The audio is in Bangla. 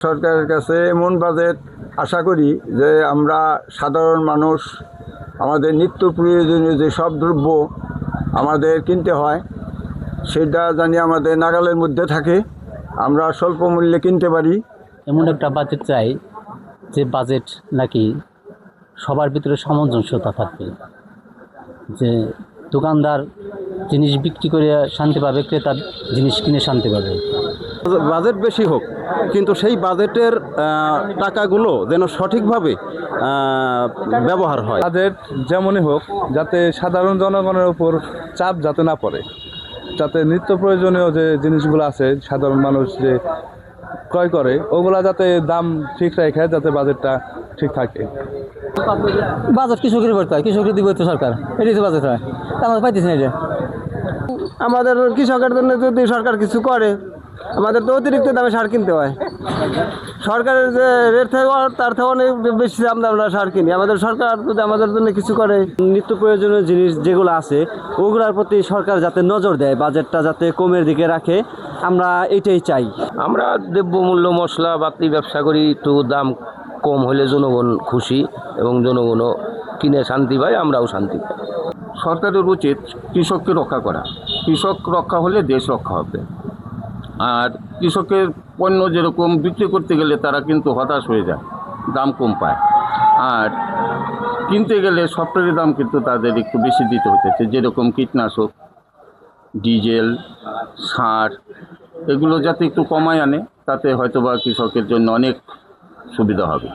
সরকারের কাছে এমন বাজেট আশা করি যে আমরা সাধারণ মানুষ আমাদের নিত্য প্রয়োজনীয় যে সব দ্রব্য আমাদের কিনতে হয় সেটা জানি আমাদের নাগালের মধ্যে থাকে, আমরা স্বল্প মূল্যে কিনতে পারি। এমন একটা বাজেট চাই যে বাজেট নাকি সবার ভিতরে সামঞ্জস্যতা থাকবে, যে দোকানদার জিনিস বিক্রি করে শান্তি পাবে, ক্রেতার জিনিস কিনে শান্তি পাবে। বাজেট বেশি হোক, কিন্তু সেই বাজেটের টাকাগুলো যেন সঠিকভাবে ব্যবহার হয়। বাজেট যেমনই হোক, যাতে সাধারণ জনগণের উপর চাপ যাতে না পড়ে, যাতে নিত্য প্রয়োজনীয় যে জিনিসগুলো আছে সাধারণ মানুষ যে ক্রয় করে ওগুলা যাতে দাম ঠিক রাখে, যাতে বাজেটটা ঠিক থাকে। বাজেট কৃষকের করতে হয়, কৃষকের দিব তো সরকার, এটাই তো বাজেট হয়, আমরা পাইতেছি না। এটা আমাদের কৃষকের জন্য যদি সরকার কিছু করে, আমাদের তো অতিরিক্ত দামে সার কিনতে হয়। সরকারের যে রেট থাকে তার থেকে অনেক বেশি দাম আমরা সার কিনি। আমাদের সরকার যদি আমাদের জন্য কিছু করে, নিত্য প্রয়োজনীয় জিনিস যেগুলো আছে ওগুলোর প্রতি সরকার যাতে নজর দেয়, বাজেটটা যাতে কমের দিকে রাখে, আমরা এটাই চাই। আমরা দ্রব্যমূল্য মশলা বাতি ব্যবসা করি, একটু দাম কম হলে জনগণ খুশি এবং জনগণও কিনে শান্তি পায়, আমরাও শান্তি পাই। সরকারের উচিত কৃষককে রক্ষা করা। কৃষক রক্ষা হলে দেশ রক্ষা হবে। আর কৃষকের পণ্য যেরকম বিক্রি করতে গেলে তারা কিন্তু হতাশ হয়ে যায়, দাম কম পায়। আর কিনতে গেলে সফটওয়্যারের দাম কিন্তু তাদের একটু বেশি দিতে হতেছে, যেরকম কীটনাশক, ডিজেল, সার, এগুলো যাতে একটু কমায় আনে, তাতে হয়তোবা কৃষকের জন্য অনেক সুবিধা হবে।